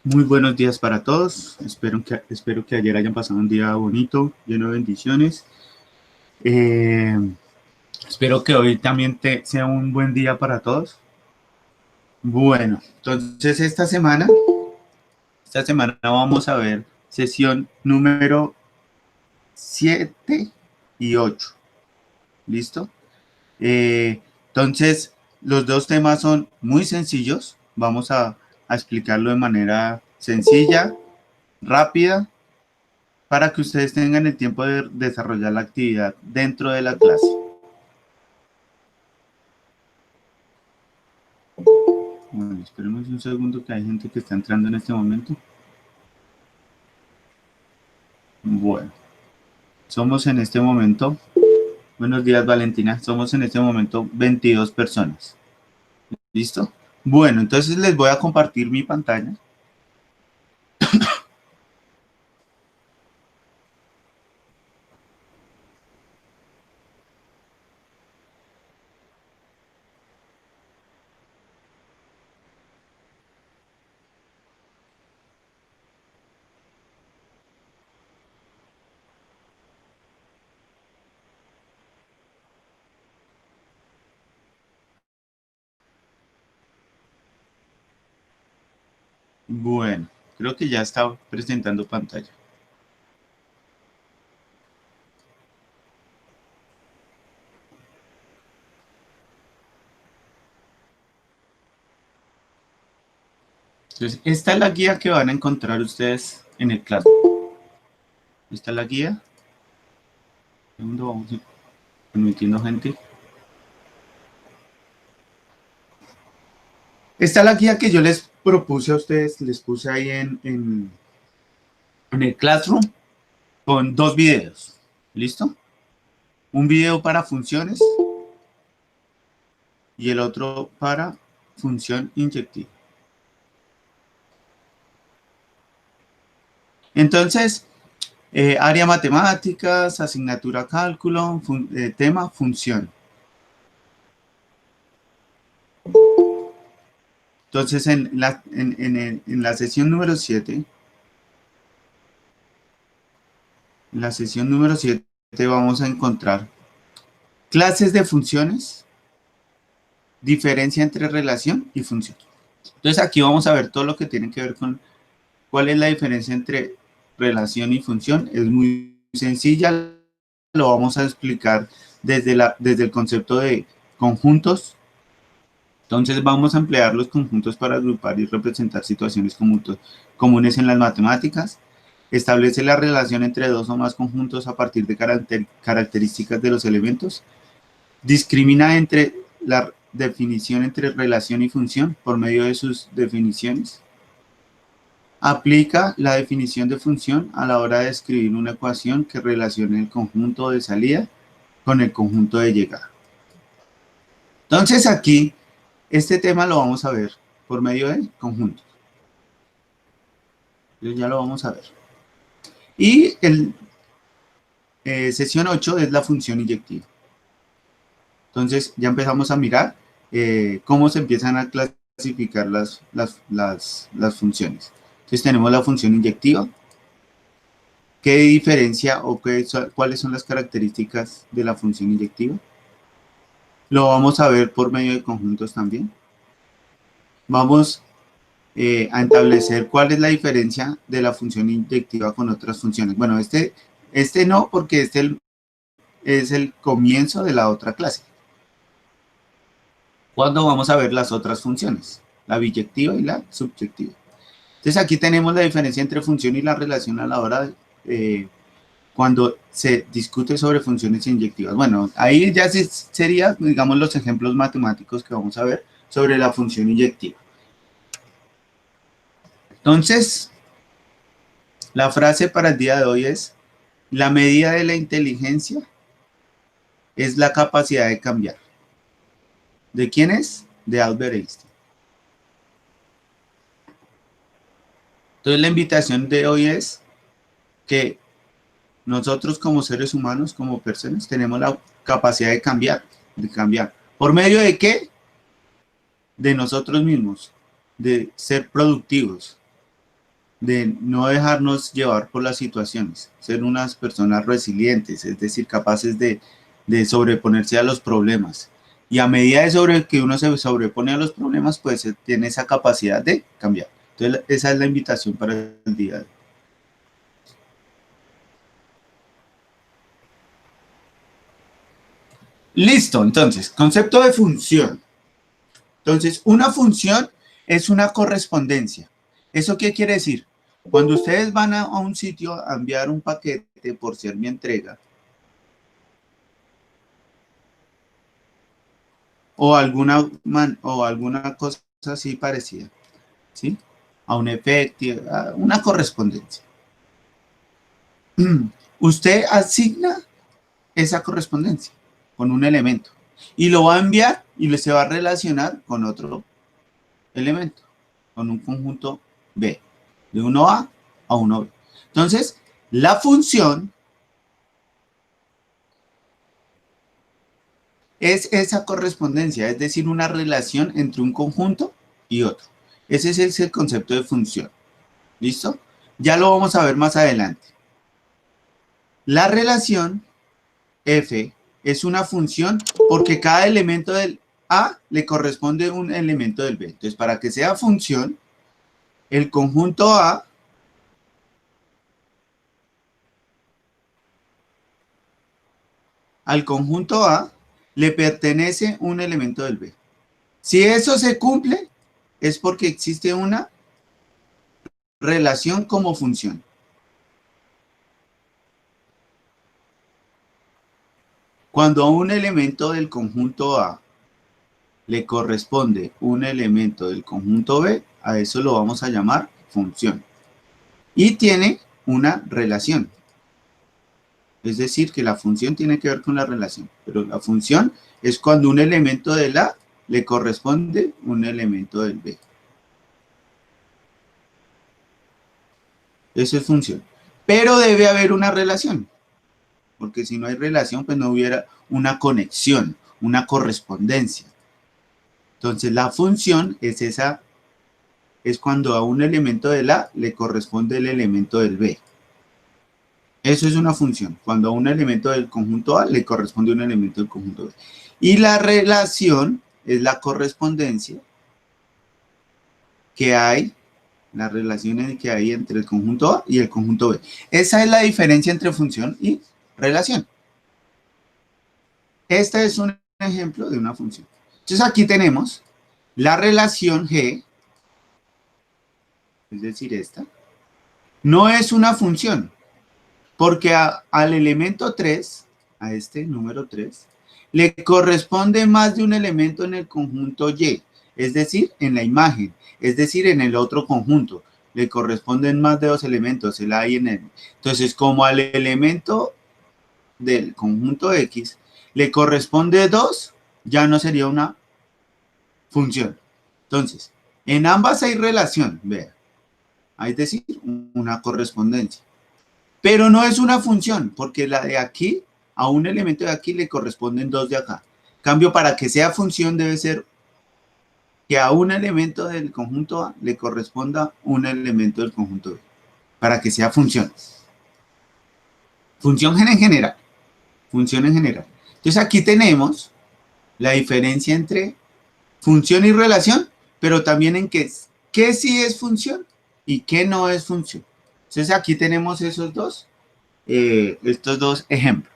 Muy buenos días para todos. Espero que ayer hayan pasado un día bonito, lleno de bendiciones. Eh, Espero que hoy también sea un buen día para todos. Bueno, entonces esta semana vamos a ver sesión número 7 y 8. ¿Listo? Entonces, los dos temas son muy sencillos. Vamos a explicarlo de manera sencilla, rápida, para que ustedes tengan el tiempo de desarrollar la actividad dentro de la clase. Bueno, esperemos un segundo que hay gente que está entrando en este momento. Bueno, somos en este momento, buenos días Valentina, somos en este momento 22 personas. ¿Listo? Bueno, entonces les voy a compartir mi pantalla. Bueno, creo que ya está presentando pantalla. Entonces, esta es la guía que van a encontrar ustedes en el Classroom. Esta es la guía. Segundo, vamos permitiendo gente. Esta es la guía que yo les propuse a ustedes, les puse ahí en el Classroom con dos videos. ¿Listo? Un video para funciones y el otro para función inyectiva. Entonces, área matemáticas, asignatura cálculo, tema función. Entonces, en la sesión número 7, en la sesión número 7 vamos a encontrar clases de funciones, diferencia entre relación y función. Entonces, aquí vamos a ver todo lo que tiene que ver con cuál es la diferencia entre relación y función. Es muy sencilla, lo vamos a explicar desde el concepto de conjuntos. Entonces vamos a emplear los conjuntos para agrupar y representar situaciones comunes en las matemáticas. Establece la relación entre dos o más conjuntos a partir de características de los elementos. Discrimina entre la definición entre relación y función por medio de sus definiciones. Aplica la definición de función a la hora de escribir una ecuación que relacione el conjunto de salida con el conjunto de llegada. Entonces aquí, este tema lo vamos a ver por medio de conjuntos. Entonces ya lo vamos a ver. Y sesión 8 es la función inyectiva. Entonces ya empezamos a mirar cómo se empiezan a clasificar las funciones. Entonces tenemos la función inyectiva. ¿Qué diferencia o cuáles son las características de la función inyectiva? Lo vamos a ver por medio de conjuntos también. Vamos a establecer cuál es la diferencia de la función inyectiva con otras funciones. Bueno, este no, porque este es el comienzo de la otra clase. ¿Cuándo vamos a ver las otras funciones? La biyectiva y la subyectiva. Entonces aquí tenemos la diferencia entre función y la relación a la hora de cuando se discute sobre funciones inyectivas. Bueno, ahí ya sería, digamos, los ejemplos matemáticos que vamos a ver sobre la función inyectiva. Entonces, la frase para el día de hoy es: la medida de la inteligencia es la capacidad de cambiar. ¿De quién es? De Albert Einstein. Entonces, la invitación de hoy es que nosotros como seres humanos, como personas, tenemos la capacidad de cambiar. ¿Por medio de qué? De nosotros mismos, de ser productivos, de no dejarnos llevar por las situaciones, ser unas personas resilientes, es decir, capaces de sobreponerse a los problemas. Y a medida que uno se sobrepone a los problemas, pues tiene esa capacidad de cambiar. Entonces, esa es la invitación para el día de hoy. Listo, entonces, concepto de función. Entonces, una función es una correspondencia. ¿Eso qué quiere decir? Cuando ustedes van a un sitio a enviar un paquete por ser mi entrega, o alguna cosa así parecida, ¿sí? A un efecto, a una correspondencia. Usted asigna esa correspondencia con un elemento y lo va a enviar y se va a relacionar con otro elemento, con un conjunto B, de 1A a 1B. Entonces, la función es esa correspondencia, es decir, una relación entre un conjunto y otro. Ese es el concepto de función. ¿Listo? Ya lo vamos a ver más adelante. La relación f es una función porque cada elemento del A le corresponde un elemento del B. Entonces, para que sea función, el conjunto A al conjunto A le pertenece un elemento del B. Si eso se cumple, es porque existe una relación como función. Cuando a un elemento del conjunto A le corresponde un elemento del conjunto B, a eso lo vamos a llamar función. Y tiene una relación. Es decir, que la función tiene que ver con la relación. Pero la función es cuando un elemento del A le corresponde un elemento del B. Eso es función. Pero debe haber una relación. Porque si no hay relación, pues no hubiera una conexión, una correspondencia. Entonces la función es esa, es cuando a un elemento del A le corresponde el elemento del B. Eso es una función, cuando a un elemento del conjunto A le corresponde un elemento del conjunto B. Y la relación es la correspondencia que hay, las relaciones que hay entre el conjunto A y el conjunto B. Esa es la diferencia entre función y relación. Este es un ejemplo de una función. Entonces aquí tenemos la relación G, es decir, esta, no es una función, porque al elemento 3, a este número 3, le corresponde más de un elemento en el conjunto Y, es decir, en la imagen, es decir, en el otro conjunto. Le corresponden más de 2 elementos, el A y el N. Entonces, como al elemento del conjunto X le corresponde 2, ya no sería una función. Entonces, en ambas hay relación, vea, es decir, una correspondencia. Pero no es una función, porque la de aquí, a un elemento de aquí le corresponden 2 de acá. En cambio, para que sea función debe ser que a un elemento del conjunto A le corresponda un elemento del conjunto B, para que sea función. Función en general. Función en general. Entonces aquí tenemos la diferencia entre función y relación, pero también en qué sí es función y qué no es función. Entonces aquí tenemos estos dos ejemplos.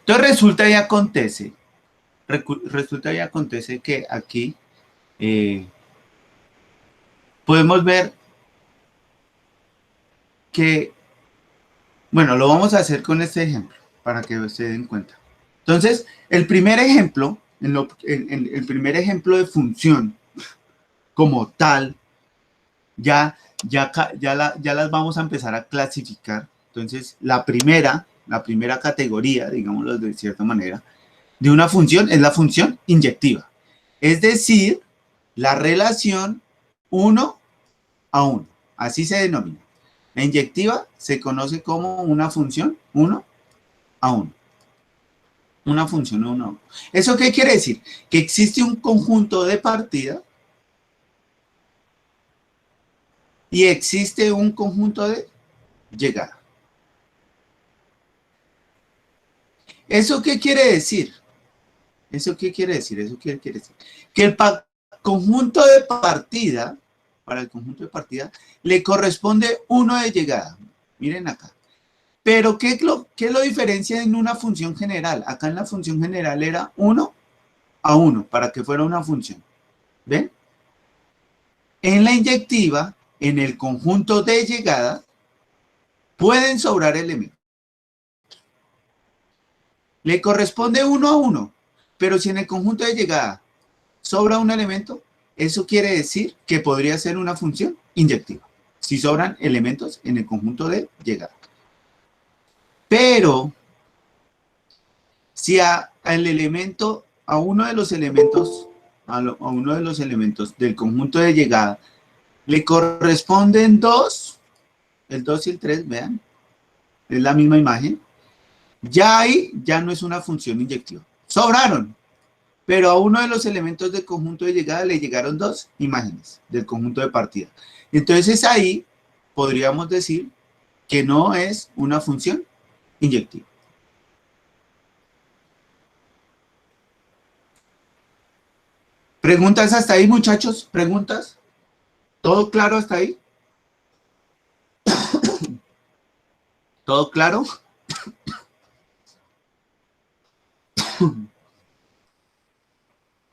Entonces resulta y acontece que aquí podemos ver que, bueno, lo vamos a hacer con este ejemplo para que se den cuenta. Entonces, el primer ejemplo, el primer ejemplo de función como tal, ya las vamos a empezar a clasificar. Entonces, la primera categoría, digámoslo de cierta manera, de una función es la función inyectiva. Es decir, la relación 1 a 1. Así se denomina. La inyectiva se conoce como una función 1 a 1. Una función 1 a 1. ¿Eso qué quiere decir? Que existe un conjunto de partida y existe un conjunto de llegada. ¿Eso qué quiere decir? ¿Eso qué quiere decir? ¿Eso qué quiere decir? Que el conjunto de partida, para el conjunto de partida, le corresponde uno de llegada. Miren acá. Pero ¿qué lo diferencia en una función general? Acá en la función general era 1 a 1, para que fuera una función. ¿Ven? En la inyectiva, en el conjunto de llegada, pueden sobrar elementos. Le corresponde 1 a 1, pero si en el conjunto de llegada sobra un elemento, eso quiere decir que podría ser una función inyectiva, si sobran elementos en el conjunto de llegada. Pero si a uno de los elementos, a uno de los elementos del conjunto de llegada le corresponden 2, el 2 y el 3, vean, es la misma imagen, ya ahí ya no es una función inyectiva. Sobraron, pero a uno de los elementos del conjunto de llegada le llegaron 2 imágenes del conjunto de partida. Entonces ahí podríamos decir que no es una función inyectiva. ¿Preguntas hasta ahí, muchachos? ¿Preguntas? ¿Todo claro hasta ahí? ¿Todo claro?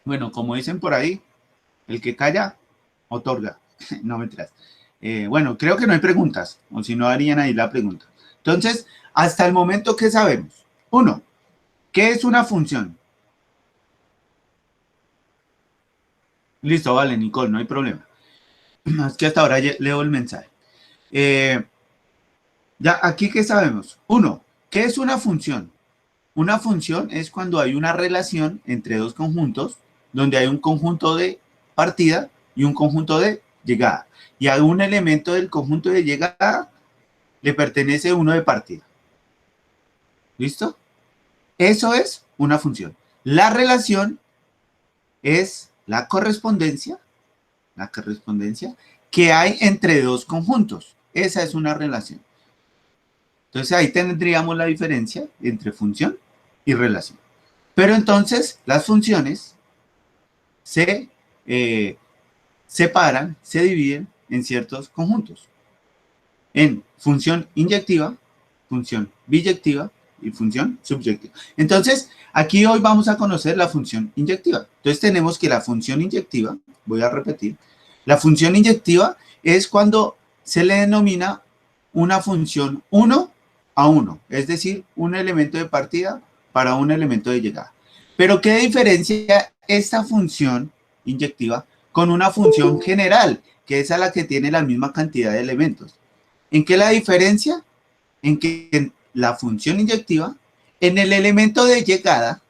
Bueno, como dicen por ahí, el que calla, otorga. No me traes. Bueno, creo que no hay preguntas, o si no harían ahí la pregunta. Entonces, hasta el momento, ¿qué sabemos? 1, ¿qué es una función? Listo, vale, Nicole, no hay problema. Es que hasta ahora leo el mensaje. Ya, aquí, ¿qué sabemos? 1, ¿qué es una función? Una función es cuando hay una relación entre dos conjuntos, donde hay un conjunto de partida y un conjunto de llegada. Y a un elemento del conjunto de llegada le pertenece uno de partida. ¿Listo? Eso es una función. La relación es la correspondencia que hay entre dos conjuntos. Esa es una relación. Entonces ahí tendríamos la diferencia entre función y relación. Pero entonces las funciones se separan, se dividen en ciertos conjuntos. En función inyectiva, función biyectiva y función subyectiva. Entonces, aquí hoy vamos a conocer la función inyectiva. Entonces tenemos que la función inyectiva, voy a repetir, la función inyectiva es cuando se le denomina una función 1 a 1, es decir, un elemento de partida para un elemento de llegada. Pero ¿qué diferencia esta función inyectiva con una función general, que es a la que tiene la misma cantidad de elementos? ¿En qué la diferencia? En que la función inyectiva, en el elemento de llegada,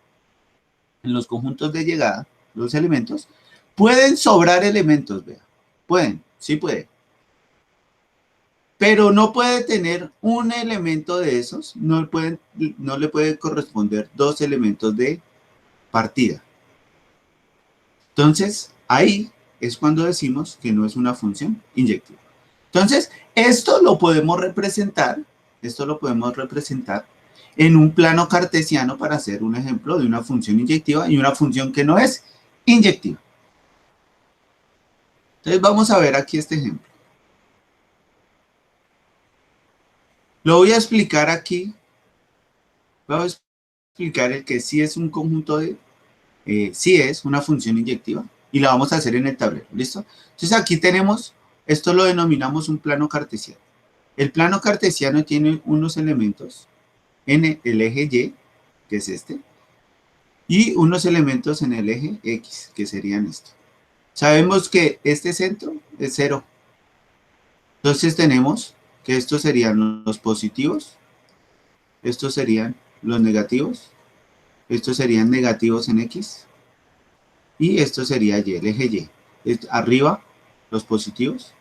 en los conjuntos de llegada, los elementos, pueden sobrar elementos, vea. Pueden, sí puede. Pero no puede tener un elemento de esos, no le puede corresponder 2 elementos de partida. Entonces, ahí es cuando decimos que no es una función inyectiva. Entonces, esto lo podemos representar en un plano cartesiano para hacer un ejemplo de una función inyectiva y una función que no es inyectiva. Entonces, vamos a ver aquí este ejemplo. Lo voy a explicar aquí. Voy a explicar el que sí es un conjunto de, sí es una función inyectiva y la vamos a hacer en el tablero, ¿listo? Entonces, aquí tenemos, esto lo denominamos un plano cartesiano. El plano cartesiano tiene unos elementos en el eje Y, que es este, y unos elementos en el eje X, que serían estos. Sabemos que este centro es 0. Entonces tenemos que estos serían los positivos, estos serían los negativos, estos serían negativos en X, y esto sería Y, el eje Y. Arriba los positivos,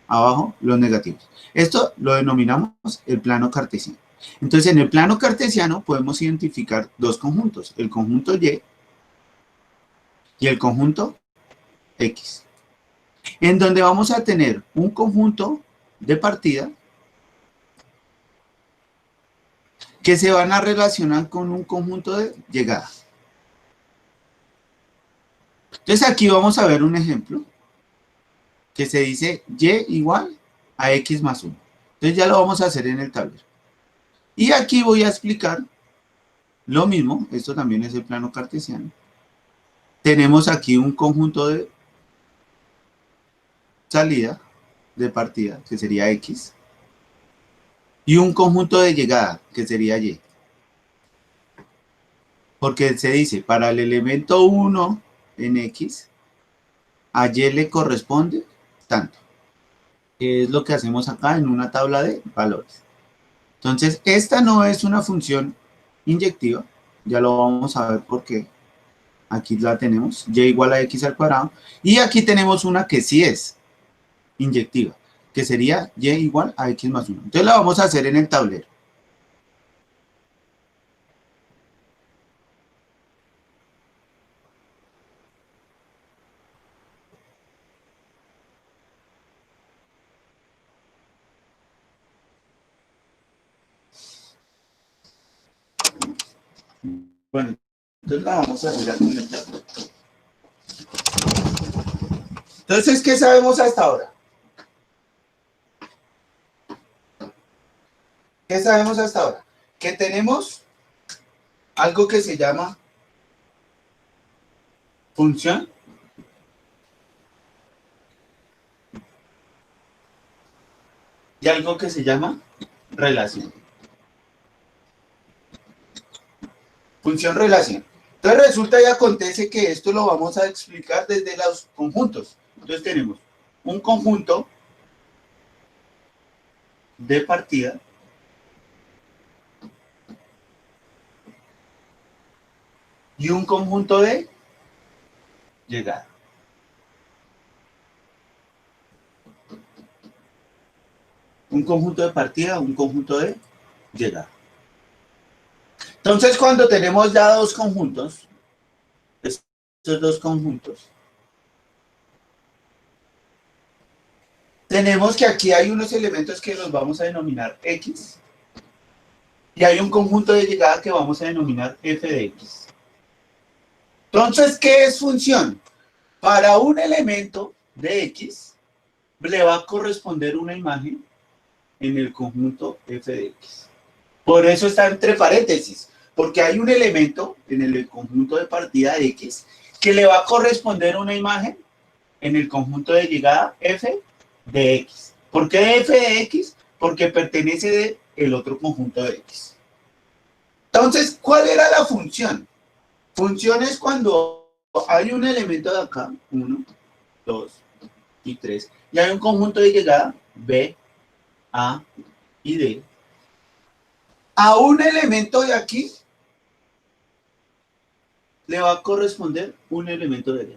abajo los negativos. Esto lo denominamos el plano cartesiano. Entonces, en el plano cartesiano podemos identificar dos conjuntos, el conjunto Y y el conjunto X. en donde vamos a tener un conjunto de partida que se van a relacionar con un conjunto de llegada. Entonces aquí vamos a ver un ejemplo que se dice y igual a x más 1. Entonces ya lo vamos a hacer en el tablero. Y aquí voy a explicar lo mismo, esto también es el plano cartesiano. Tenemos aquí un conjunto de salida, de partida, que sería x, y un conjunto de llegada, que sería y. Porque se dice, para el elemento 1 en x, a y le corresponde tanto. Que es lo que hacemos acá en una tabla de valores. Entonces, esta no es una función inyectiva, ya lo vamos a ver por qué. Aquí la tenemos, y igual a x al cuadrado, y aquí tenemos una que sí es inyectiva, que sería y igual a x más 1. Entonces la vamos a hacer en el tablero. Bueno, entonces la vamos a hacer aquí en el tablero. Entonces, ¿qué sabemos hasta ahora? ¿Qué sabemos hasta ahora? Que tenemos algo que se llama función y algo que se llama relación. Función relación. Entonces resulta y acontece que esto lo vamos a explicar desde los conjuntos. Entonces tenemos un conjunto de partida y un conjunto de llegada. Un conjunto de partida, un conjunto de llegada. Entonces, cuando tenemos ya dos conjuntos, estos dos conjuntos, tenemos que aquí hay unos elementos que los vamos a denominar X y hay un conjunto de llegada que vamos a denominar f de X. Entonces, ¿qué es función? Para un elemento de X le va a corresponder una imagen en el conjunto f de X. Por eso está entre paréntesis, porque hay un elemento en el conjunto de partida de X que le va a corresponder una imagen en el conjunto de llegada f de X. ¿Por qué f de X? Porque pertenece del otro conjunto de X. Entonces, ¿cuál era la función? Función es cuando hay un elemento de acá, 1, 2 y 3, y hay un conjunto de llegada, B, A y D. A un elemento de aquí le va a corresponder un elemento de allá.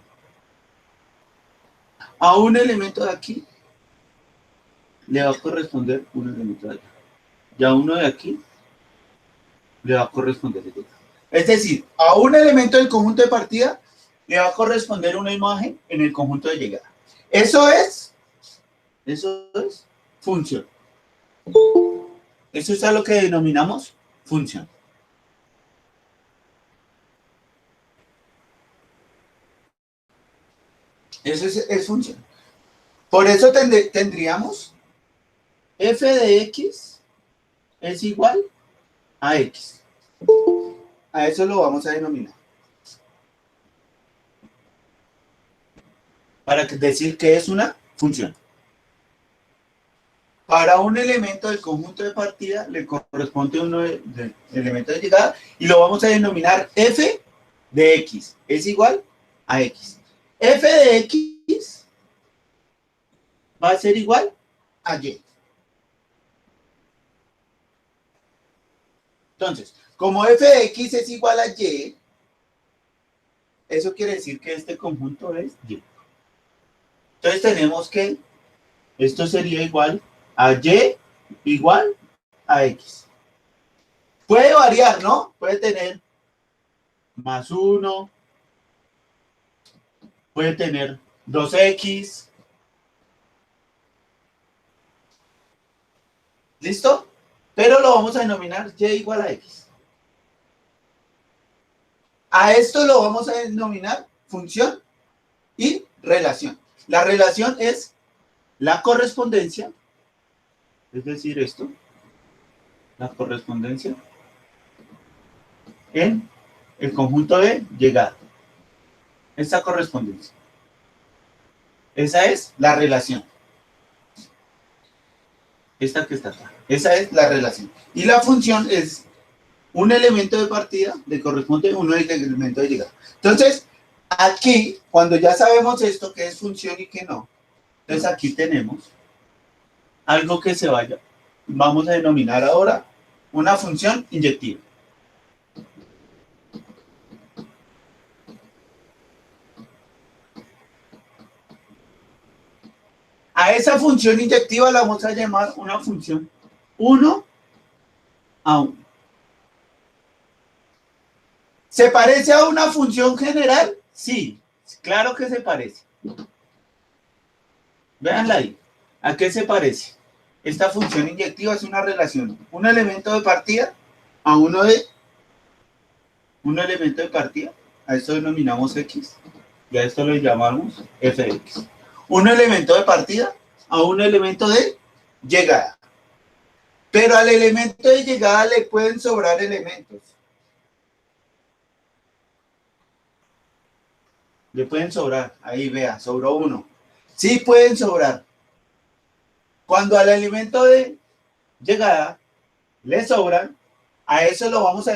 A un elemento de aquí le va a corresponder un elemento de allá. Y a uno de aquí le va a corresponder el otro. Es decir, a un elemento del conjunto de partida le va a corresponder una imagen en el conjunto de llegada. Eso es función. Eso es a lo que denominamos función. Eso es función. Por eso tendríamos f de x es igual a x. A eso lo vamos a denominar. Para decir que es una función. Para un elemento del conjunto de partida le corresponde uno de elemento de llegada y lo vamos a denominar f de x es igual a x. F de x va a ser igual a y. Entonces, como f de x es igual a y, eso quiere decir que este conjunto es y. Entonces tenemos que esto sería igual a y igual a x. Puede variar, ¿no? Puede tener más 1, puede tener 2x, ¿Listo? Pero lo vamos a denominar y igual a x. A esto lo vamos a denominar función y relación. La relación es la correspondencia, es decir, esto, la correspondencia en el conjunto de llegada. Esta correspondencia. Esa es la relación. Esta que está acá. Esa es la relación. Y la función es un elemento de partida le corresponde a un elemento de llegada. Entonces, aquí, cuando ya sabemos esto, que es función y que no, entonces aquí tenemos algo que se vaya. Vamos a denominar ahora una función inyectiva. A esa función inyectiva la vamos a llamar una función 1 a 1. ¿Se parece a una función general? Sí, claro que se parece. Véanla ahí. ¿A qué se parece? Esta función inyectiva es una relación, un elemento de partida a un elemento de partida, a esto denominamos x, y a esto lo llamamos fx. Un elemento de partida a un elemento de llegada. Pero al elemento de llegada le pueden sobrar elementos. Le pueden sobrar, ahí vea, sobró uno. Sí pueden sobrar. Cuando al elemento de llegada le sobran, a eso lo vamos a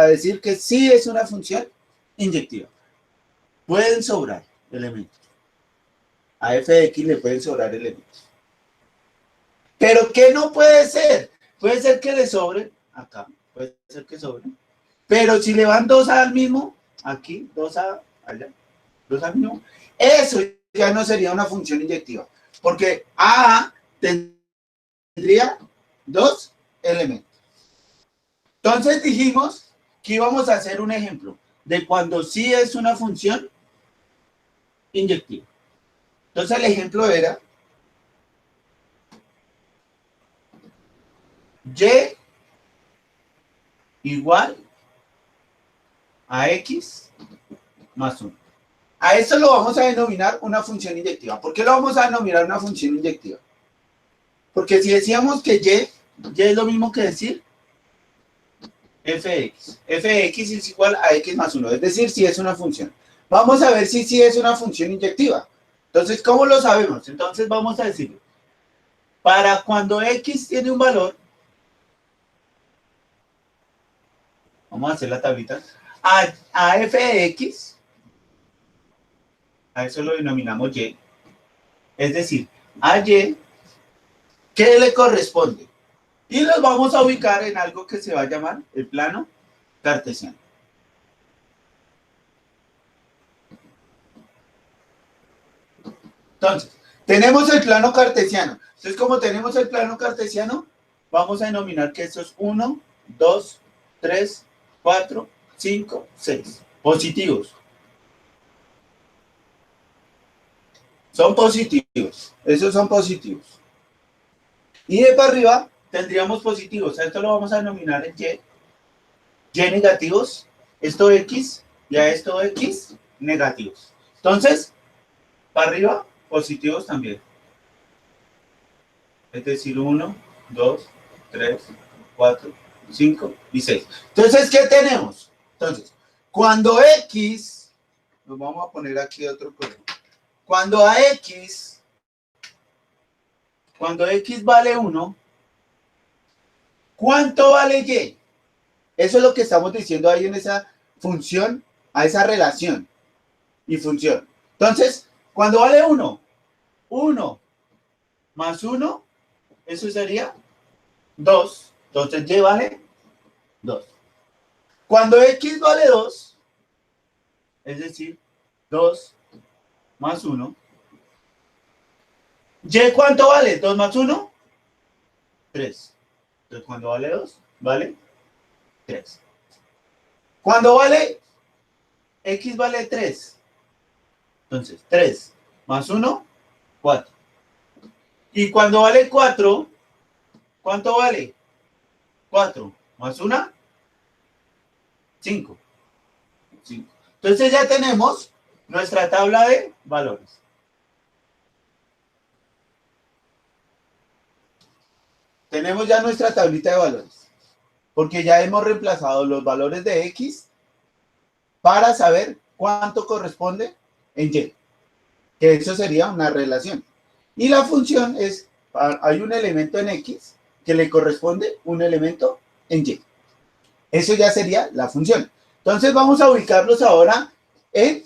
decir que sí es una función inyectiva. Pueden sobrar elementos. A f de x le pueden sobrar elementos. Pero ¿qué no puede ser? Puede ser que le sobren, acá, puede ser que sobren. Pero si le van dos al mismo, aquí, dos a allá, dos al mismo, eso ya no sería una función inyectiva. Porque A tendría dos elementos. Entonces dijimos que íbamos a hacer un ejemplo de cuando sí es una función inyectiva. Entonces el ejemplo era y igual a x más 1. A eso lo vamos a denominar una función inyectiva. ¿Por qué lo vamos a denominar una función inyectiva? Porque si decíamos que y es lo mismo que decir fx. Fx es igual a x más 1, es decir, si es una función. Vamos a ver si sí es una función inyectiva. Entonces, ¿cómo lo sabemos? Entonces vamos a decir, para cuando x tiene un valor, vamos a hacer la tablita, a f de x, a eso lo denominamos y, es decir, a y, ¿qué le corresponde? Y los vamos a ubicar en algo que se va a llamar el plano cartesiano. Entonces, tenemos el plano cartesiano. Entonces, como tenemos el plano cartesiano, vamos a denominar que esto es 1, 2, 3, 4, 5, 6. Positivos. Son positivos. Esos son positivos. Y de para arriba tendríamos positivos. A esto lo vamos a denominar en y. Y negativos. Esto x y a esto x negativos. Entonces, para arriba, positivos también. Es decir, 1, 2, 3, 4, 5 y 6. Entonces, ¿qué tenemos? Entonces, cuando x, nos vamos a poner aquí otro color. Cuando x vale 1, ¿cuánto vale y? Eso es lo que estamos diciendo ahí en esa función, a esa relación y función. Entonces, cuando vale 1, 1 más 1, eso sería 2. Entonces, y vale 2. Cuando x vale 2, es decir, 2 más 1, ¿y cuánto vale? 2 más 1, 3. Entonces, cuando vale 2, vale 3. Cuando vale, x vale 3. Entonces, 3 más 1, 4. Y cuando vale 4, ¿Cuánto vale? 4 más 1, 5. Entonces ya tenemos nuestra tabla de valores. Tenemos ya nuestra tablita de valores, porque ya hemos reemplazado los valores de X para saber cuánto corresponde en Y, que eso sería una relación. Y la función es, hay un elemento en X que le corresponde un elemento en Y. Eso ya sería la función. Entonces vamos a ubicarlos ahora en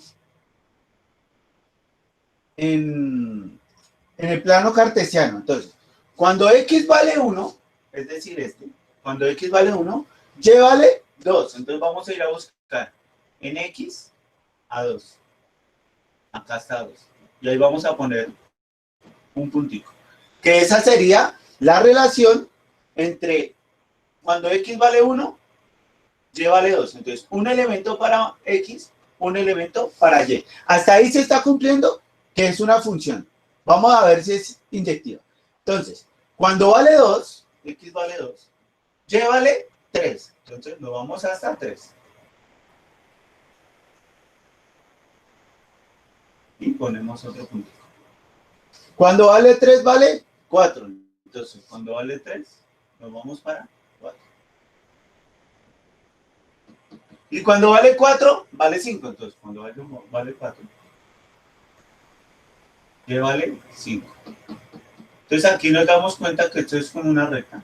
el plano cartesiano. Entonces, cuando X vale 1, es decir, cuando X vale 1, Y vale 2. Entonces vamos a ir a buscar en X a 2. Acá está 2. Y ahí vamos a poner un puntico. Que esa sería la relación entre cuando X vale 1, Y vale 2. Entonces, un elemento para X, un elemento para Y. Hasta ahí se está cumpliendo que es una función. Vamos a ver si es inyectiva. Entonces, cuando vale 2, X vale 2, Y vale 3. Entonces, nos vamos hasta 3. Y ponemos otro punto. Cuando vale 3, vale 4. Entonces, cuando vale 3, nos vamos para 4. Y cuando vale 4, vale 5. Entonces, cuando vale 4, Y vale 5. Entonces, aquí nos damos cuenta que esto es como una recta.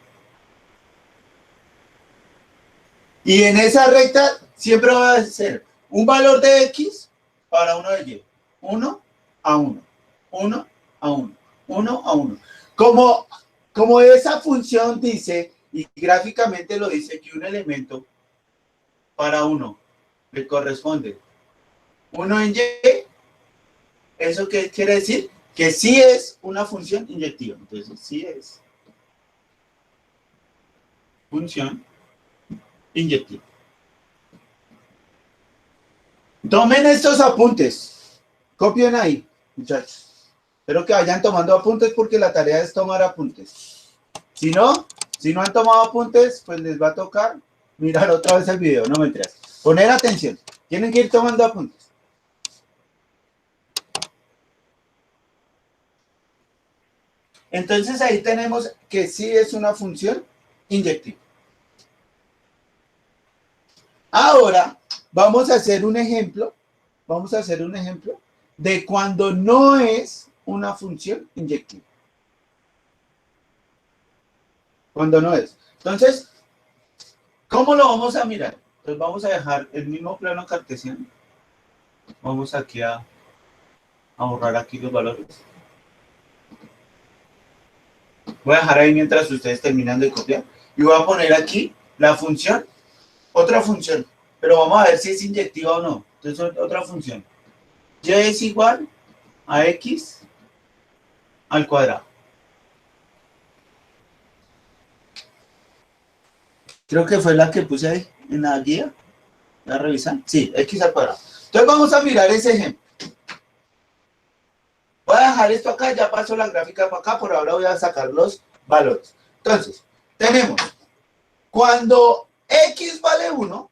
Y en esa recta siempre va a ser un valor de X para uno de Y. 1 a 1. 1 a 1. 1 a 1. Como esa función dice, y gráficamente lo dice, que un elemento para 1 le corresponde 1 en Y, ¿eso qué quiere decir? Que sí es una función inyectiva. Entonces, sí es función inyectiva. Tomen estos apuntes. Copien ahí, muchachos. Espero que vayan tomando apuntes porque la tarea es tomar apuntes. Si no han tomado apuntes, pues les va a tocar mirar otra vez el video, no me enteras. Poner atención. Tienen que ir tomando apuntes. Entonces ahí tenemos que sí es una función inyectiva. Ahora vamos a hacer un ejemplo. Vamos a hacer un ejemplo de cuando no es una función inyectiva. Cuando no es. Entonces, ¿cómo lo vamos a mirar? Entonces vamos a dejar el mismo plano cartesiano. Vamos aquí a borrar aquí los valores. Voy a dejar ahí mientras ustedes terminan de copiar. Y voy a poner aquí la función, otra función. Pero vamos a ver si es inyectiva o no. Entonces, otra función. Y es igual a X al cuadrado. Creo que fue la que puse ahí en la guía. ¿La revisan? Sí, X al cuadrado. Entonces vamos a mirar ese ejemplo. Voy a dejar esto acá, ya paso la gráfica para acá, por ahora voy a sacar los valores. Entonces, tenemos, cuando X vale 1,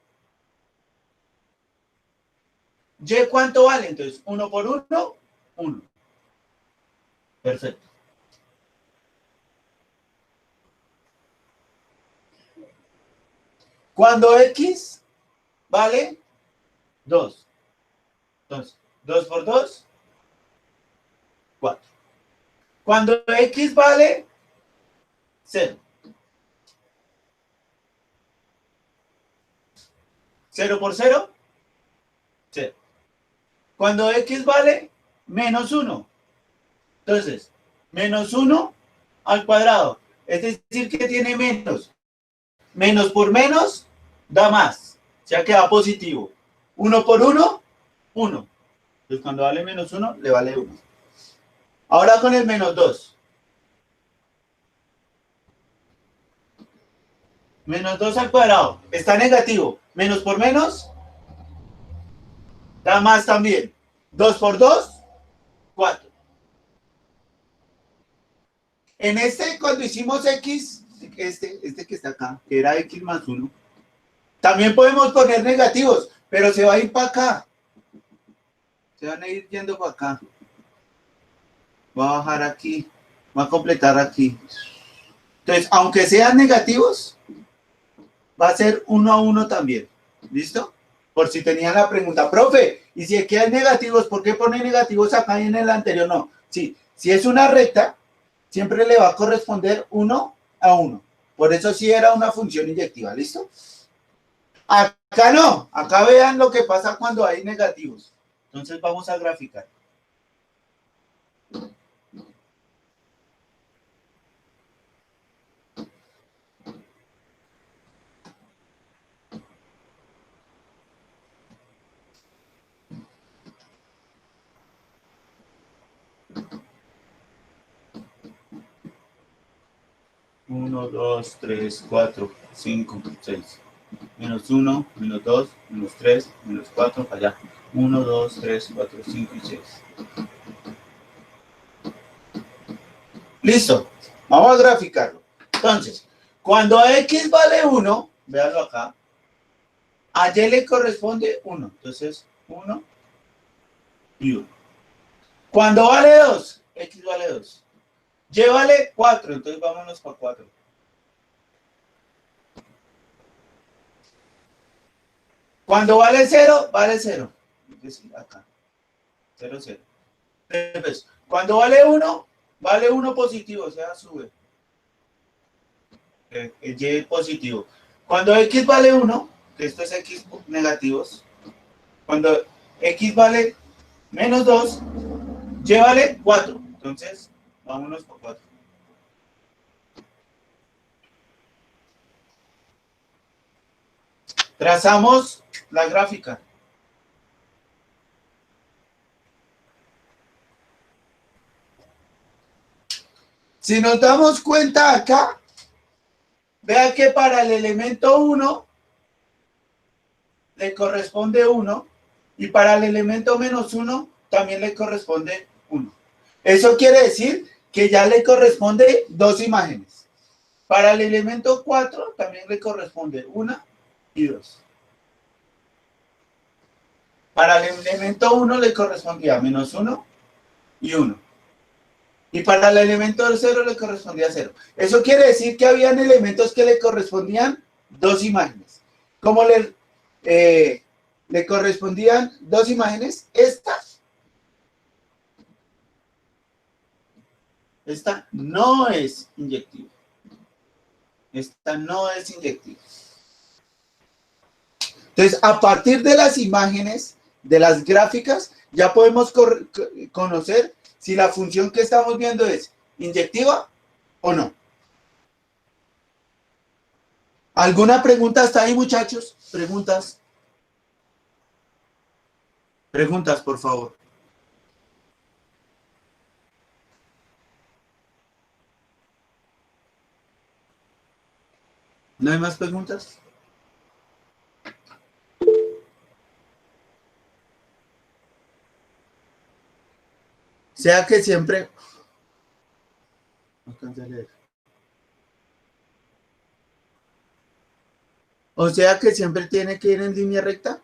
¿Y cuánto vale? Entonces, 1 por 1, 1. Perfecto. Cuando X vale 2. Entonces, 2 por 2, 4. Cuando X vale 0. 0 por 0, 0. Cuando X vale menos 1. Entonces, menos 1 al cuadrado. Es decir, que tiene menos. Menos por menos da más. O sea que da positivo. 1 por 1, 1. Entonces, cuando vale menos 1, le vale 1. Ahora con el menos 2. Menos 2 al cuadrado. Está negativo. Menos por menos da más también. 2 por 2, 4. En este, cuando hicimos X este que está acá, que era x más 1. También podemos poner negativos, pero se va a ir para acá. Se van a ir yendo para acá. Voy a bajar aquí. Voy a completar aquí. Entonces, aunque sean negativos, va a ser 1 a 1 también. ¿Listo? Por si tenían la pregunta, profe, y si aquí hay negativos, ¿por qué pone negativos acá y en el anterior no? Sí, si es una recta, siempre le va a corresponder 1 a 1. Por eso sí era una función inyectiva, ¿listo? Acá no, acá vean lo que pasa cuando hay negativos. Entonces vamos a graficar. Uno, 2, 3, 4, 5, 6. Menos 1, menos 2, menos 3, menos 4, allá. 1, 2, 3, 4, 5 y 6. Listo. Vamos a graficarlo. Entonces, cuando a x vale 1, véanlo acá, a y le corresponde 1. Entonces, 1 y 1. Cuando vale 2, x vale 2. Y vale 4, entonces vámonos para 4. Cuando vale 0, vale 0. Es decir, acá. 0, 0. Entonces, cuando vale 1, vale 1 positivo, o sea, sube. Y positivo. Cuando x vale 1, que esto es x negativos, cuando x vale menos 2, y vale 4. Entonces, vámonos por 4. Trazamos la gráfica. Si nos damos cuenta acá, vea que para el elemento 1 le corresponde 1 y para el elemento menos 1 también le corresponde 1. Eso quiere decir que ya le corresponde 2 imágenes. Para el elemento 4 también le corresponde 1 y 2. Para el elemento 1 le correspondía menos 1 y 1. Y para el elemento 0 le correspondía 0. Eso quiere decir que habían elementos que le correspondían 2 imágenes. ¿Cómo le correspondían 2 imágenes? Esta no es inyectiva. Esta no es inyectiva. Entonces, a partir de las imágenes, de las gráficas, ya podemos conocer si la función que estamos viendo es inyectiva o no. ¿Alguna pregunta hasta ahí, muchachos? Preguntas. Preguntas, por favor. ¿No hay más preguntas? Sea que siempre... No alcancé a leer. O sea que siempre tiene que ir en línea recta.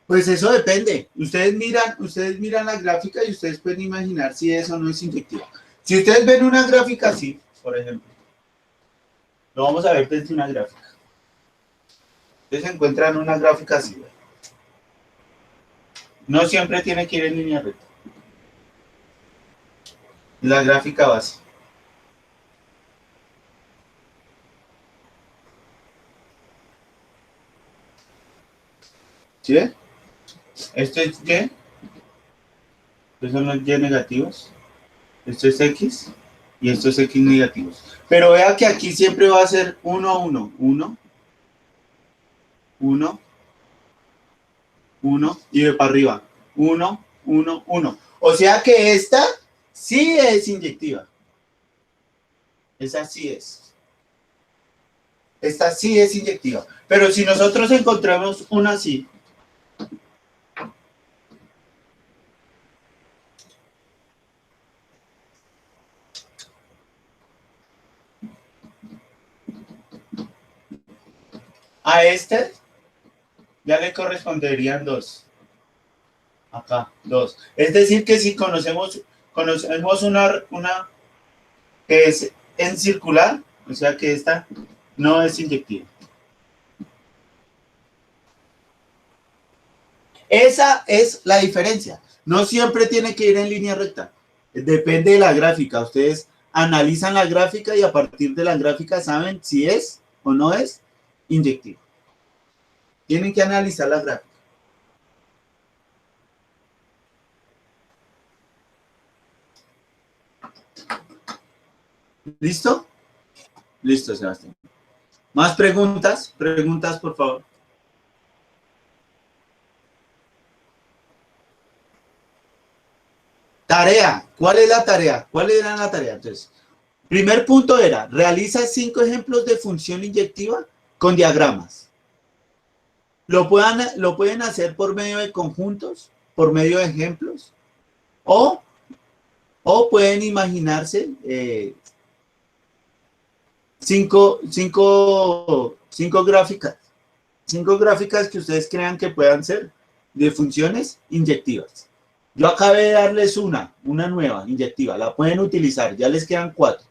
Pues eso depende. Ustedes miran la gráfica y ustedes pueden imaginar si eso no es inyectiva. Si ustedes ven una gráfica así, por ejemplo, lo vamos a ver desde una gráfica. Ustedes encuentran una gráfica así. No siempre tiene que ir en línea recta. La gráfica base. ¿Sí? Esto es Y. Estos son los Y negativos. Esto es X. Y esto es X negativos. Pero vea que aquí siempre va a ser 1 a 1. 1, 1, 1 y de para arriba. 1, 1, 1. O sea que esta sí es inyectiva. Esa sí es. Esta sí es inyectiva. Pero si nosotros encontramos una así, A este ya le corresponderían 2. Acá, 2. Es decir, que si conocemos una que es en circular, o sea que esta no es inyectiva. Esa es la diferencia. No siempre tiene que ir en línea recta. Depende de la gráfica. Ustedes analizan la gráfica y a partir de la gráfica saben si es o no es inyectiva. Tienen que analizar la gráfica. ¿Listo? Listo, Sebastián. ¿Más preguntas? Preguntas, por favor. Tarea. ¿Cuál es la tarea? ¿Cuál era la tarea? Entonces, primer punto era, realiza 5 ejemplos de función inyectiva con diagramas. Lo pueden hacer por medio de conjuntos, por medio de ejemplos, o, pueden imaginarse 5 gráficas. 5 gráficas que ustedes crean que puedan ser de funciones inyectivas. Yo acabé de darles una nueva, inyectiva. La pueden utilizar, ya les quedan 4.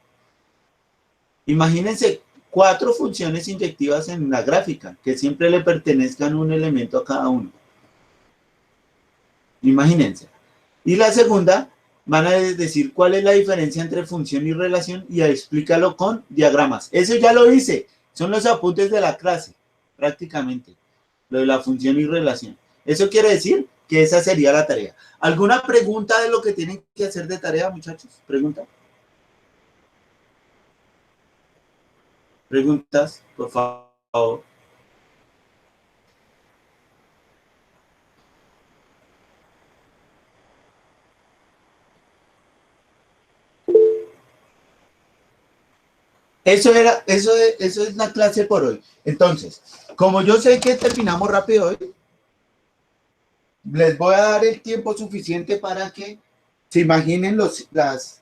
Imagínense 4 funciones inyectivas en la gráfica, que siempre le pertenezcan un elemento a cada uno. Imagínense. Y la segunda, van a decir cuál es la diferencia entre función y relación y a explícalo con diagramas. Eso ya lo hice. Son los apuntes de la clase, prácticamente. Lo de la función y relación. Eso quiere decir que esa sería la tarea. ¿Alguna pregunta de lo que tienen que hacer de tarea, muchachos? ¿Pregunta? Preguntas, por favor. Eso es la clase por hoy. Entonces, como yo sé que terminamos rápido hoy, les voy a dar el tiempo suficiente para que se imaginen las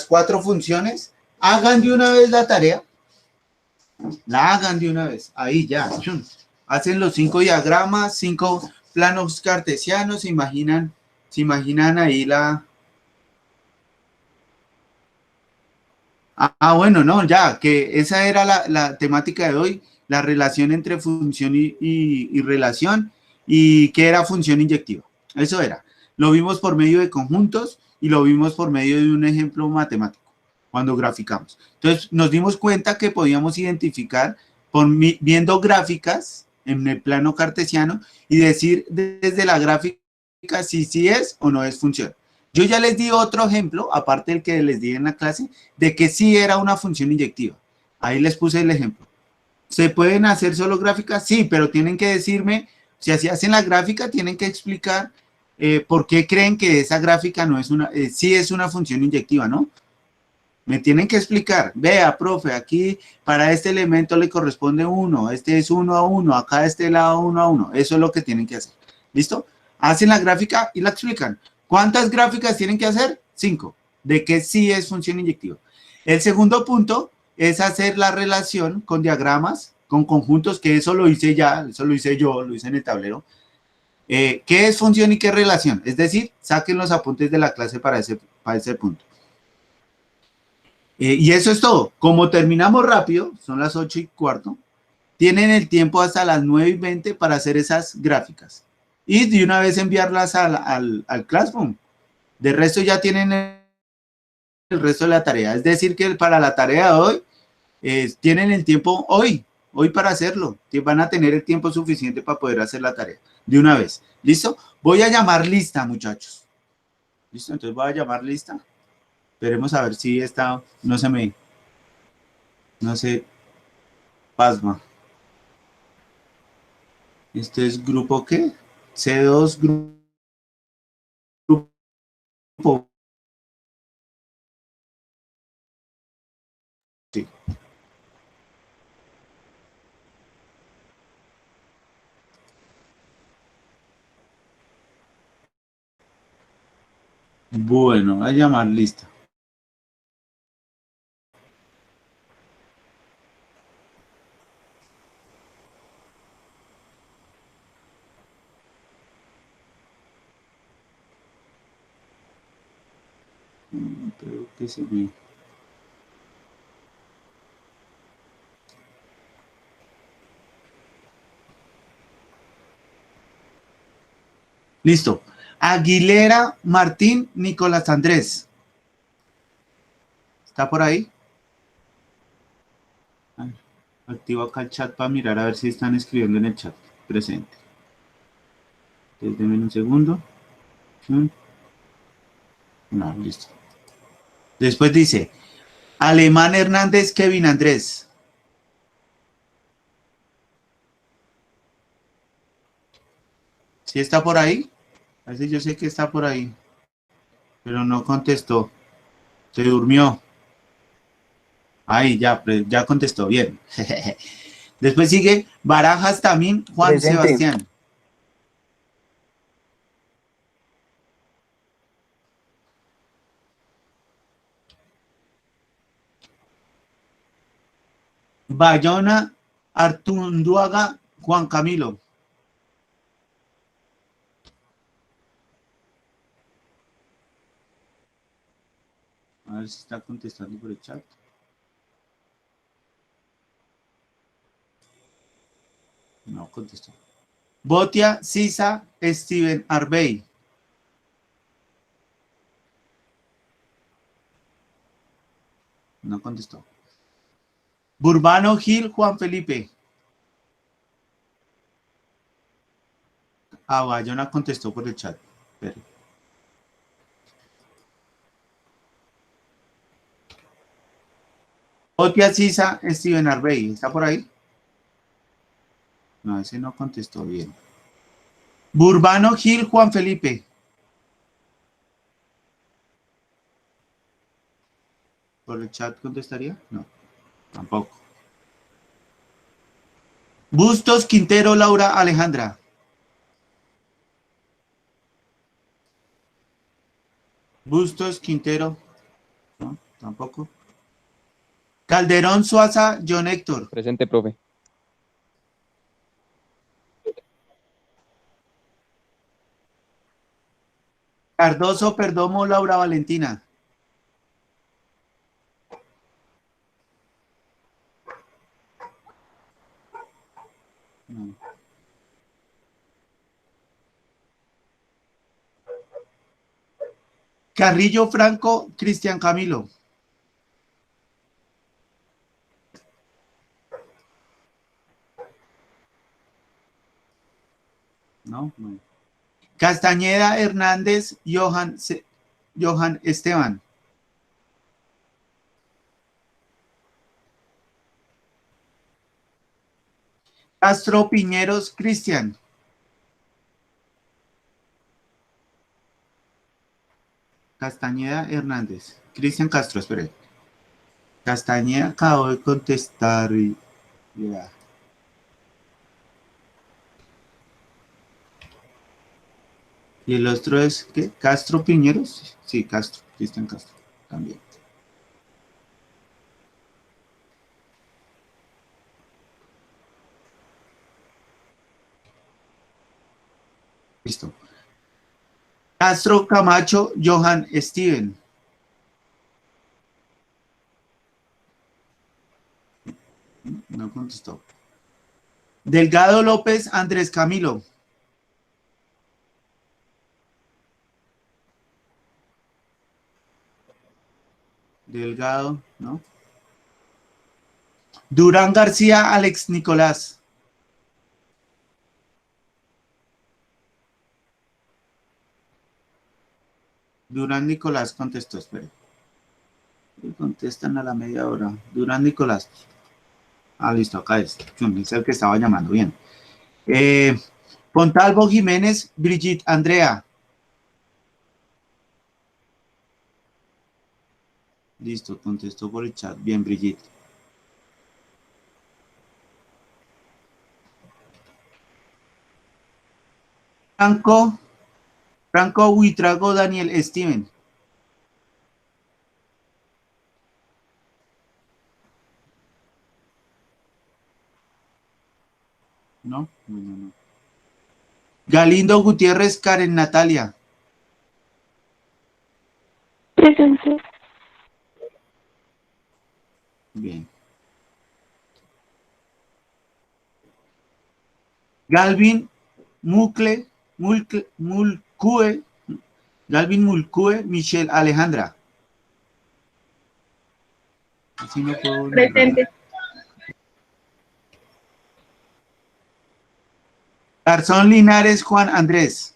4 funciones, hagan de una vez la tarea, la hagan de una vez, ahí ya, hacen los 5 diagramas, 5 planos cartesianos, se imaginan ahí la... bueno, no, ya, que esa era la temática de hoy, la relación entre función y relación, y qué era función inyectiva. Eso era. Lo vimos por medio de conjuntos y lo vimos por medio de un ejemplo matemático, cuando graficamos. Entonces, nos dimos cuenta que podíamos identificar viendo gráficas en el plano cartesiano y decir desde la gráfica si sí es o no es función. Yo ya les di otro ejemplo, aparte del que les di en la clase, de que sí era una función inyectiva. Ahí les puse el ejemplo. ¿Se pueden hacer solo gráficas? Sí, pero tienen que decirme, si así hacen la gráfica, tienen que explicar por qué creen que esa gráfica no es sí es una función inyectiva, ¿no? Me tienen que explicar. Vea, profe, aquí para este elemento le corresponde 1, este es 1 a 1, acá este lado 1 a 1. Eso es lo que tienen que hacer. ¿Listo? Hacen la gráfica y la explican. ¿Cuántas gráficas tienen que hacer? 5. De que sí es función inyectiva. El segundo punto es hacer la relación con diagramas, con conjuntos, que eso lo hice ya, eso lo hice yo, lo hice en el tablero. ¿Qué es función y qué es relación? Es decir, saquen los apuntes de la clase para ese punto. Y eso es todo. Como terminamos rápido, son las 8:15, tienen el tiempo hasta las 9:20 para hacer esas gráficas. Y de una vez enviarlas al Classroom. De resto ya tienen el resto de la tarea. Es decir, que para la tarea de hoy, tienen el tiempo hoy para hacerlo. Van a tener el tiempo suficiente para poder hacer la tarea. De una vez. ¿Listo? Voy a llamar lista, muchachos. ¿Listo? Entonces voy a llamar lista. Esperemos a ver si esta no se pasma. Este es grupo ¿qué? C2 grupo. Sí. Bueno, voy a llamar lista. Creo que se me... Listo. Aguilera, Martín, Nicolás Andrés. ¿Está por ahí? Activo acá el chat para mirar a ver si están escribiendo en el chat presente. Entonces, denme un segundo. No, listo. Después dice, Alemán Hernández, Kevin Andrés. ¿Sí está por ahí? A veces yo sé que está por ahí, pero no contestó. Se durmió. Ahí, ya contestó, bien. Después sigue Barajas también, Juan Presente. Sebastián. Bayona, Artunduaga, Juan Camilo. A ver si está contestando por el chat. No contestó. Botia, Sisa, Steven Arbey. No contestó. Burbano Gil, Juan Felipe. Ah, Bayona contestó por el chat. Pero... Botia, Sisa, Steven Arbey. ¿Está por ahí? No, ese no contestó bien. Burbano Gil, Juan Felipe. ¿Por el chat contestaría? No, tampoco. Bustos, Quintero, Laura, Alejandra. Bustos, Quintero. No, tampoco. Calderón, Suaza, John Héctor. Presente, profe. Cardoso, Perdomo, Laura, Valentina. No. Carrillo, Franco, Cristian Camilo. No, no. Castañeda, Hernández, Johan Esteban. Castro, Piñeros, Cristian. Castañeda, Hernández. Cristian Castro, espere. Castañeda acabo de contestar. Ya. Y el otro es, ¿qué? ¿Castro Piñeros? Sí, Castro, Cristian Castro, también. Listo. Castro Camacho, Johan Steven. No contestó. Delgado López, Andrés Camilo. Delgado, ¿no? Durán García, Alex Nicolás. Durán Nicolás contestó, espere. Contestan a la media hora. Durán Nicolás. Ah, listo, acá es. Es el que estaba llamando, bien. Pontalvo Jiménez, Brigitte Andrea. Listo, contestó por el chat. Bien, Brigitte. Franco Huitrago, Daniel Steven. No, no, no. Galindo Gutiérrez, Karen Natalia. Presente. Bien. Galvin Mulcue, Galvin Mulcue, Michelle Alejandra. Así no puedo leer, ¿verdad? Presente. Garzón Linares Juan Andrés.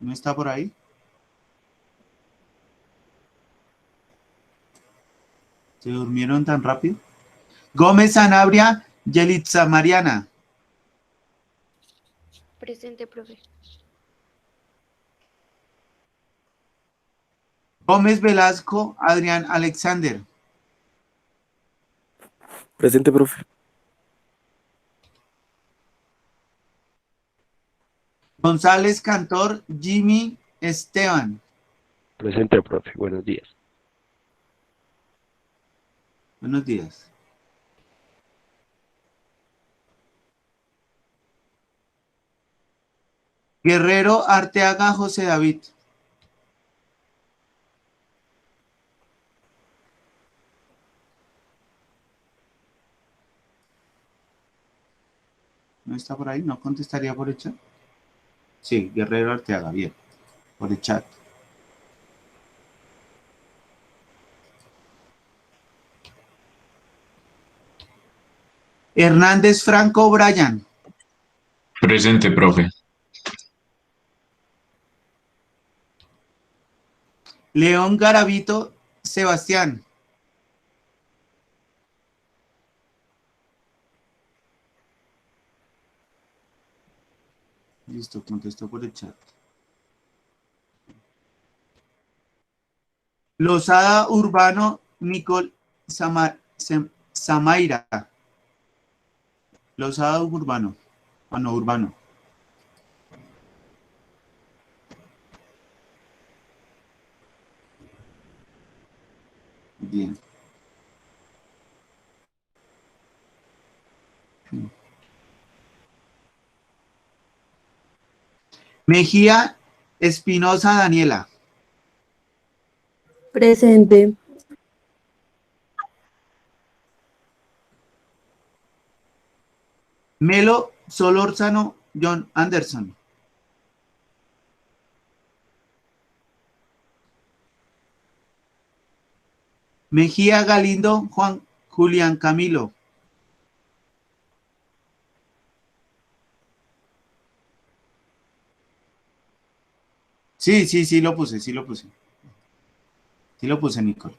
¿No está por ahí? ¿Se durmieron tan rápido? Gómez Sanabria, Yelitza Mariana. Presente, profe. Gómez Velasco, Adrián Alexander. Presente, profe. González Cantor, Jimmy Esteban. Presente, profe. Buenos días. Buenos días. Guerrero Arteaga José David. ¿No está por ahí? ¿No contestaría por el chat? Sí, Guerrero Arteaga, bien. Por el chat. Hernández Franco Brian. Presente, profe. León Garavito Sebastián. Listo, contestó por el chat. Lozada Urbano Nicol Samaira. Lozada Urbano. Ah, no, Urbano. Bien. Mejía Espinosa Daniela. Presente. Melo Solórzano John Anderson. Mejía Galindo Juan Julián Camilo. Sí lo puse, sí lo puse. Sí lo puse, Nicole.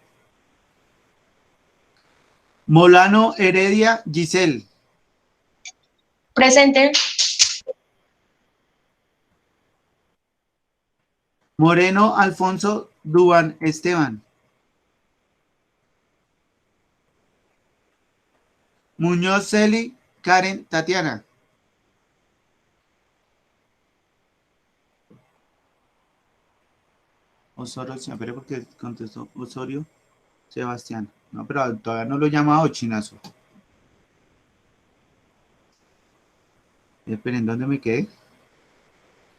Molano Heredia Giselle. Presente. Moreno Alfonso Duban Esteban. Muñoz Celi Karen Tatiana. Osorio, pero porque contestó Osorio Sebastián. No, pero todavía no lo he llamado chinazo. Esperen, ¿dónde me quedé?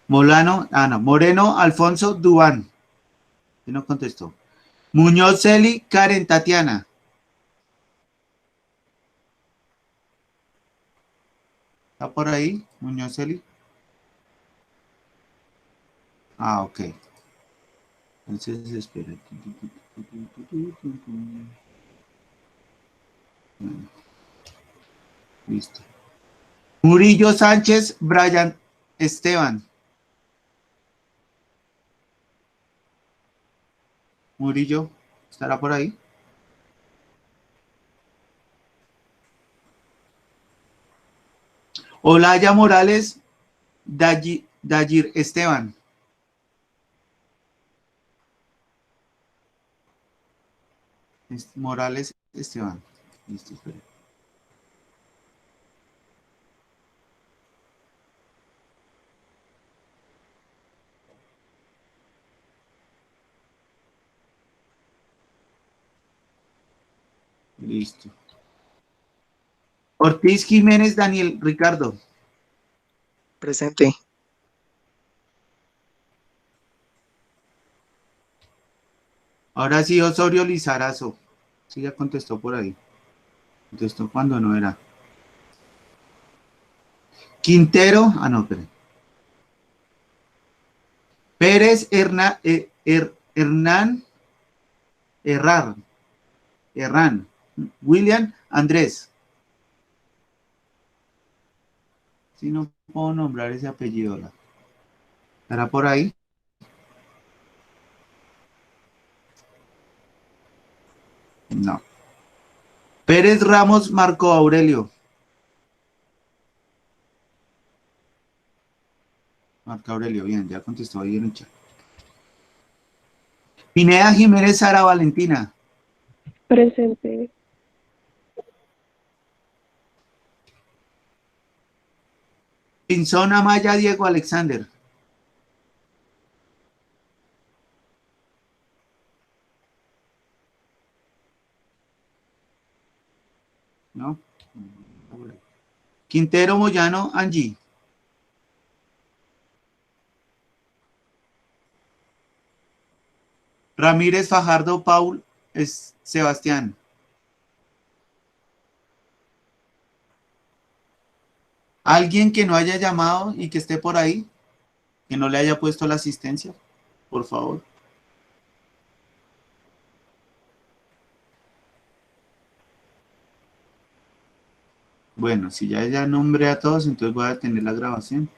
Molano, no, Moreno Alfonso Duban. ¿Quién no contestó? Muñoz Celi Karen Tatiana. ¿Está por ahí, Muñoz Celi? Ah, ok. Entonces, espera. Listo. Murillo Sánchez, Brian Esteban. Murillo, ¿estará por ahí? Olaya Morales, Dayir Esteban. Morales Esteban. Listo, espera. Listo. Ortiz Jiménez Daniel Ricardo. Presente. Ahora sí, Osorio Lizarazo. Sí, ya contestó por ahí. Contestó cuando no era. Quintero. Ah, no, espere. Pérez Hernán Herrán. William Andrés. Si no puedo nombrar ese apellido. ¿Estará por ahí? No. Pérez Ramos Marco Aurelio. Marco Aurelio, bien, ya contestó ahí en el chat. Pineda Jiménez Sara Valentina. Presente. Pinzón Amaya Diego Alexander. ¿No? Quintero Moyano Angie. Ramírez Fajardo Paul es Sebastián. ¿Alguien que no haya llamado y que esté por ahí? Que no le haya puesto la asistencia, por favor. Bueno, si ya nombré a todos, entonces voy a tener la grabación.